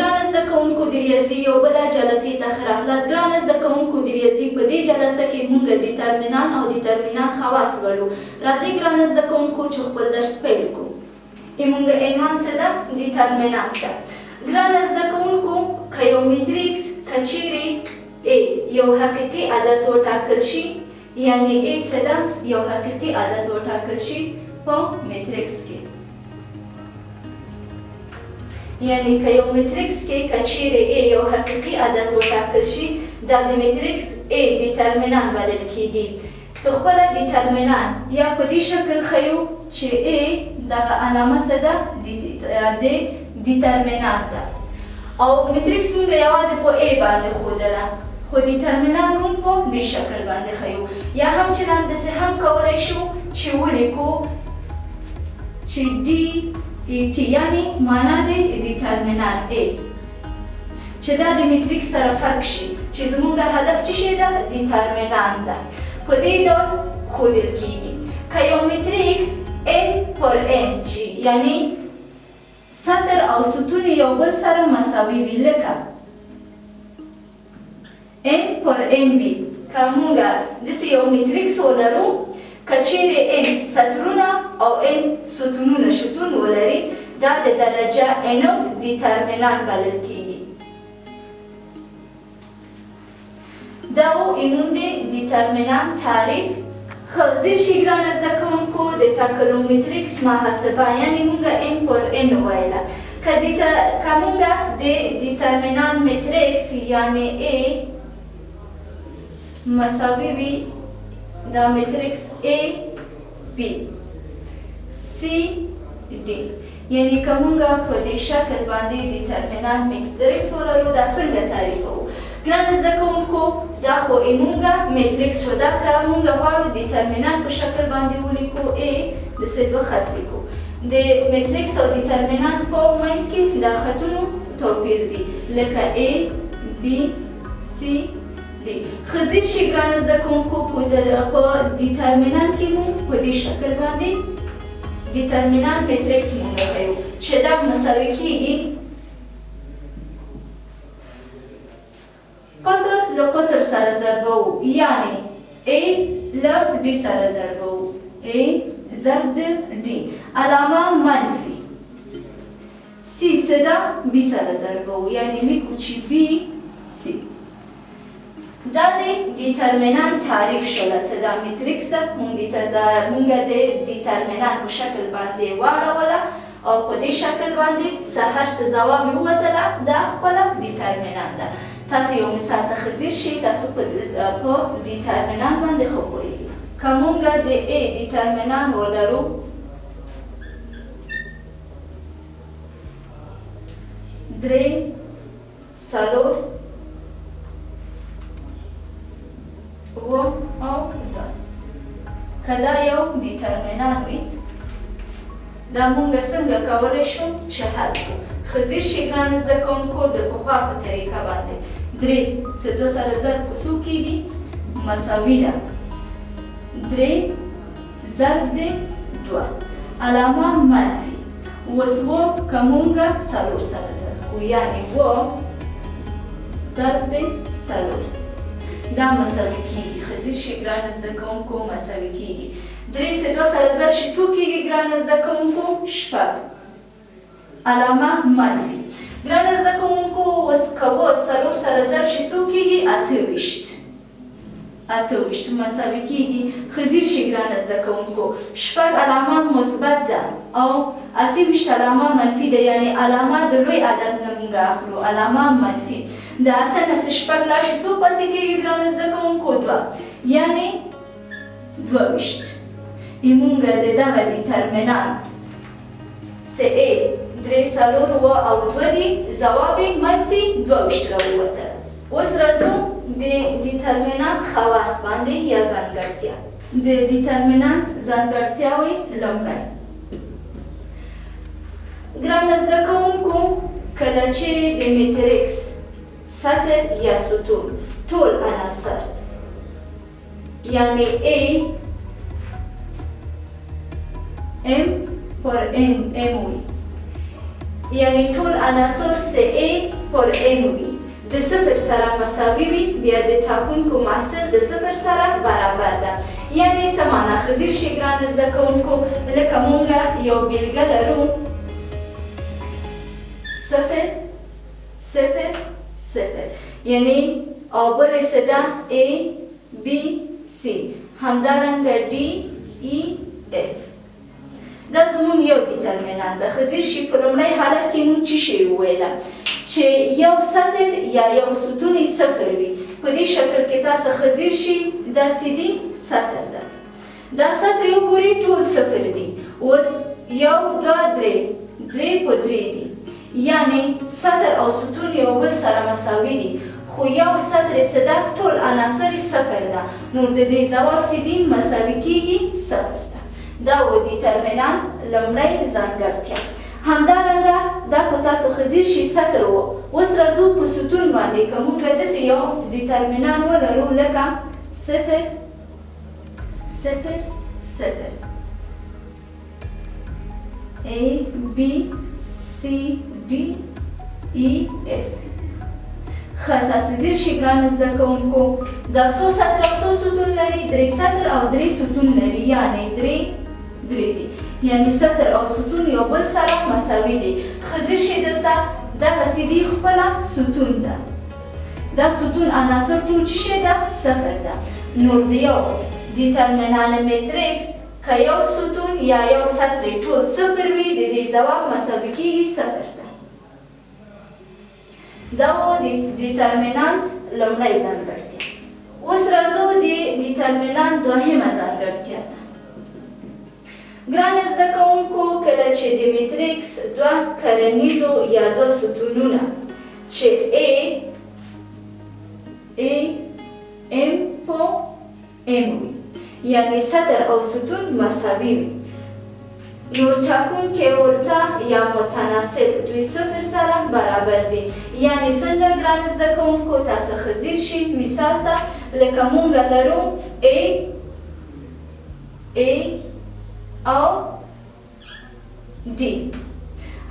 ګران زده کوونکو د ریاضي یو بله جلسې ته ښه راغلاست. ګران زده کوونکو د ریاضي په دې جلسه کې موږ دیترمینان او دیترمینان خواص لولو. راځئ ګران زده کوونکو چې خپل درس پیل کړو. موږ عنوان څه ده؟ دیترمینان ده. ګران زده کوونکو که یو میتریکس که چیرې A یو حقیقي عدد وټاکل شي، یعنې A څه ده؟ یو حقیقي عدد وټاکل شي په میتریکس کې. یعنی که یو میتریکس کې که چیرې A یو حقیقي عدد وټاکل شي، دا د میتریکس A دیترمینان بلل کیږي. څو خپله دیترمینان یا په دې شکل ښیو چې A دغه علامه څه ده؟ د دیترمینان ده. او میتریکس موږ یوازې په A باندې ښودله، خو دیترمینان موږ په دې شکل باندې ښیو. یا هم چنان داسې هم کولی شو چې ولیکو چې DET یعنی معنا د دیترمینان A چې دا د میتریکس سره فرق شي چې زموږ هدف څه شی ده؟ دیترمینان ده. په دې ډول ښودل کیږي. که یو میتریکس n پر n شي، یعنی سطر او ستون یو بل سره مساوي وي، لکه n پر n وي. که موږ داسې یو میتریکس ولرو، که چیرې n سطرونه او n ستونونه شتون ولري، دا د درجه n دیترمینان بلل کیږي. دا و ایمون د دیترمینان تعریف. خو زیر شي ګرانه زده کوونکو د ټاکلو میتریکس محاسبه، یعنې موږ n پر n ویله. که موږ د دیترمینان میتریکس یعنې A مساوي وي دا میتریکس A B C D، یعنی که موږ په دې شکل باندې دیترمینان میتریکس ولرو، دا څنګه تعریفوو؟ ګران زده کوونکو دا خو موږ میتریکس شو. دا که موږ غواړو دیترمینان په شکل باندې ولیکو A داسې دوه خط لیکو. د میتریکس او دیترمینان په منځ کې دا خطونو توپیر دی، لکه A B C D. ښه زیر شي ګران زده کوونکو په دیترمینان کې موږ په دې شکل باندې دیترمینان میتریکس موږ ښیو چې دا مساوي کیږي قطر له قطر سره ضربوو، یعنی A له D سره ضربوو، A ضرب د D علامه منفي. C څه ده؟ B سره ضربوو، یعنی لیکو چې B C. دا د دیترمینان تعریف شوله. څه دا میتریکس ده، موږ د دیترمینان په شکل باندې واړوله او په دې شکل باندې څه هر څه ځواب یې ووتله، دا خپله دیترمینان ده. تاسو یو مثال ته ښه ځیر شئ، تاسو په دیترمینان باندې ښه پوهېږئ. که موږ د A دیترمینان ولرو، درې څلور اووه او دوه، که دا یو دیترمینان وي، دا موږ څنګه کولی شو چې حل کړو؟ ښه زیر شئ ګرانو زده کوونکو د پخوا په طریقه باندې. درې څه دوه سره ضرب په څو کېږي؟ مساوي ده. درې ضرب د دوه علامه منفي. اوس اووه که موږ څلور سره ضرب کړو، یعنې اووه ضرب د څلور، دا مساوي کېږي. ښه زیر شئ ګرانو زده کوونکو مساوي کېږي. درې څه دوه سره ضرب شي څو کېږي ګرانو زده کوونکو؟ شپږ علامه منفي. ګرانو زده کوونکو اوس که اووه څلور سره ضرب شي څو کېږي؟ اته ویشت. اته ویشت مساوي کېږي. ښه زیر شئ ګرانو زده کوونکو. شپږ علامه مثبت ده او اته ویشت علامه منفي ده، یعنې علامه د لوی عدد نه موږ اخلو، علامه منفي. د اته نه څه شپږ لاړ شي څو پاتې کېږي ګرانو زده کوونکو؟ دوه، یعنې دوه ویشت. موږ د دغه دیترمینان څه A درې څلور اووه او دوه دي، ځواب یې منفي دوه ویشت راووتله. اوس راځو د دیترمینان خواص باندې یا ځانګړتیا. د دیترمینان ځانګړتیاوې لومړی. ګرانو زده کوونکو کله چې د میتریکس سطر یا ستون ټول عناصر یعنی A M پر N M وي، یعنی ټول عناصر سه A پر M وي د صفر سره مساوي وي بیا د ټاکنکو محصول د صفر سره برابر ده یعنی څه معنا ښځیر شي ګرانو زده کوونکو لکه مونږ یو بیلګه لرو صفر صفر صفر یعنی او بلې څه ده A B C همدارنګه D E F دا زموږ یو ډیټرمینانت ده ښځیر شي په لومړی حالت کې مونږ څه شی وویله چې یو سطر یا یو ستون صفر وي په دې شکل کې تاسو ښځیر شي دا سیدي سطر ده دا سطر وګورئ ټول صفر دي اوس یو دوه درې درې په درې دي یعنی سطر او ستون یو بل سره مساوي دي خو یو سطر څه ده ټول عناصر صفر ده نو د دې ځواب سیدي مساوي کیږي صفر ده دا و ډیټرمینانت لومړی ځانګړتیا همدارنګه دا خو تاسو ښځیر شي سطر و اوس راځو په ستون باندې که موږ داسې یو ډیټرمینانت ولرو لکه صفر صفر صفر A B C D E F ښه تاسو ځیر شي ګرانو زده کوونکو دا څو سطر او څو ستون لري درې سطر او درې ستون لري یعنی درې درې دي یعنی سطر او ستون یو بل سره مساوي دي ښځیر شي دلته دغه سیدي خپله ستون ده دا ستون عناصر ټول څه شی ده صفر ده نو د یو ډیټرمینانت میټریکس که یو ستون یا یو سطر ټول صفر وي د دې ځواب مساوي کیږي صفر ده دا و د ډیټرمینانت لومړی ځانګړتیا اوس راځو د ډیټرمینانت دوهمه ځانګړتیا ته ګرانو زده کوونکو کله چې د میټریکس دوه کرنیزو یا دوه ستونونه چې A M په M وي یعنی سطر او ستون مساوي وي نو ټاکنکي ورته یا متناسب دوی صفر سره برابر دي یعنی څنګه ګرانو زده کوونکو تاسو ښځیر شي مثال ته لکه مونږ لرو A او D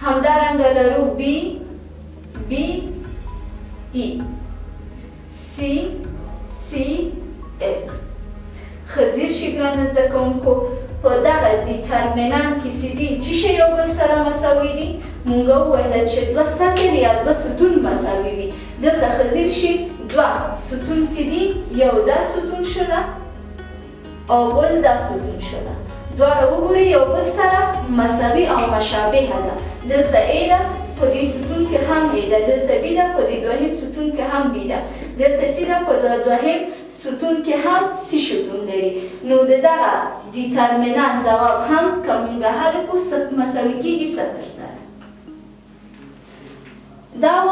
همدارنګه لرو B E C F ښځیر شي ګرانو زده کوونکو په دغه ډیټرمینانت کې سیدي څه شی یو بل سره مساوي دي مونږ وویله چې دوه سطر یا دوه ستون مساوي وي دلته ښځیر شي دوه ستون سیدي یو دا ستون شوله او بل دا ستون شوله دواړه وګورئ یو بل سره مساوي او مشابهه ده دلته A ده په دې ستون کې هم A ده دلته B ده په دې دوهم ستون کې هم B ده دلته C ده په دوهم ستون کې هم C ستون لري نو د دغه ډیټرمینانت ځواب هم که مونږ حل کړو مساوي کیږي صفر سره دا و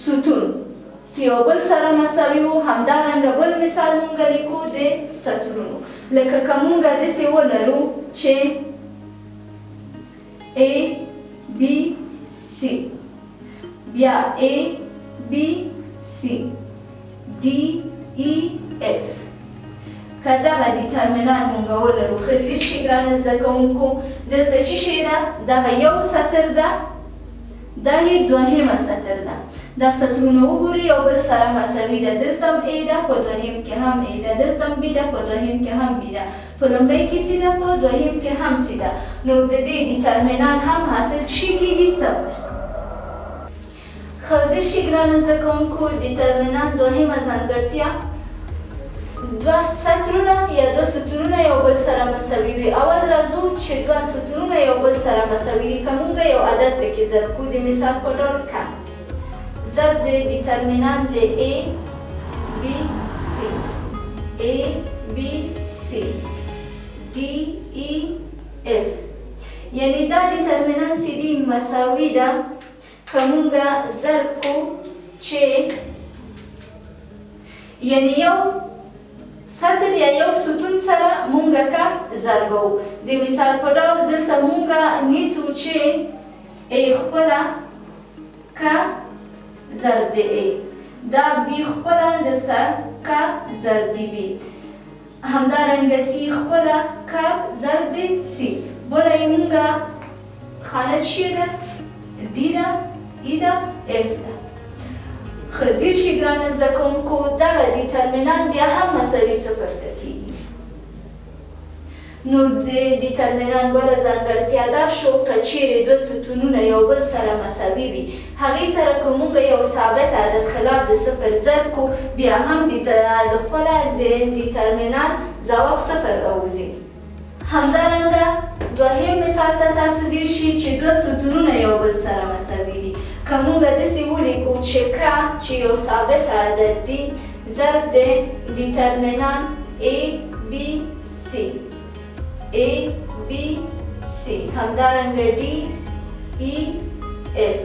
ستون چې یو بل سره مساوي وو همدارنګه بل مثال مونږ لیکو د سطرونو لکه که مونږ داسې ولرو چې A B C بیا A B C D E F که دغه ډیټرمینانت مونږ ولرو ښځیر شي ګرانو زده کوونکو دلته څه شی ده دغه یو سطر ده دا یې دوهمه سطر ده دا سطرونه وګورئ یو بل سره مساوي ده دلته هم A ده په دوهم کې هم A ده دلته هم B ده په دوهم کې هم B ده په لومړی کې C ده په دوهم کې هم C ده نو د دې ډیټرمینانت هم حاصل شي کیږي صفر ښځیر شي ګرانو زده کوونکو ډیټرمینانت دوهمه ځانګړتیا دوه سطرونه یا دوه ستونونه یو بل سره مساوي وي اول راځو چې دوه ستونونه یو بل سره مساوي دي که مونږ یو عدد پکې ضرب کړو د مثال په ډول که ضرب د ډیټرمینانت د A B C D E F یعنی دا ډیټرمینانت سیدي مساوي ده که مونږ ضرب کړو چې یعنی یو سطر یا یو ستون سره مونږ که ضربو د مثال په ډول دلته مونږ نیسو چې A خپله که ضرب د A دا B خپله دلته که ضرب د B همدارنګه C خپله که ضرب د C بله یې مونږ خانه چی ده ډي ده، ای ده، اف ده. ښه ځیر شي ګرانه زده کوونکو دغه ډیټرمینان بیا هم مساوي صفر ته کیږي. نو د ډیټرمینان بله ځانګړتیا دا شو که چیرې دوه ستونونه یو بل سره مساوي وي هغې سره که موږ یو ثابت عدد خلاف د صفر ضرب کړو بیا هم د خپله د ډیټرمینان ځواب صفر راوځي. همدارنګه دوهم مثال ته تاسو ځیر شئ چې دوه ستونونه یو بل سره مساوي دي. که موږ داسې ولیکو چې که چې یو ثابت عدد دی ضرب د ډیټرمینان A B C A B C همدارنګه D E F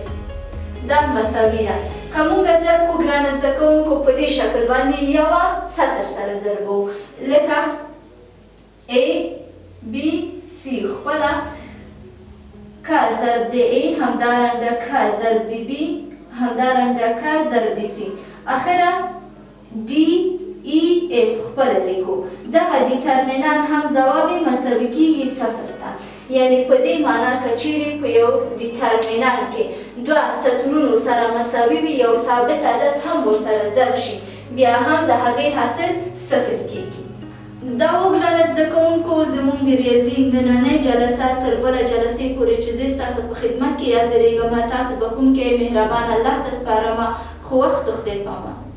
دا مساوي ده. که موږ ضرب کړو ګرانه زده کوونکو په دې شکل باندې یوه سطر سره ضربو لکه A B C خپله که ضرب د A همدارنګه که ضرب د B همدارنګه که ضرب د C اخره D E F خپله لیکو. دغه ډیټرمینان هم ځواب یې مساوي کیږي صفر ته. یعنې په دې معنا که چیرې په یو ډیټرمینان کې دوه سطرونو سره مساوي وي یو ثابت عدد هم ورسره ضرب شي بیا هم د هغې حاصل صفر کیږي. دا و ګرانه زده کوونکو زموږ د ریاضي نننۍ جلسه تر بله جلسې پورې چې زه ستاسو په خدمت کې حاضرېږم تاسو بخښونکی مهربان الله ته سپارم. خو وخت د خدای پامان.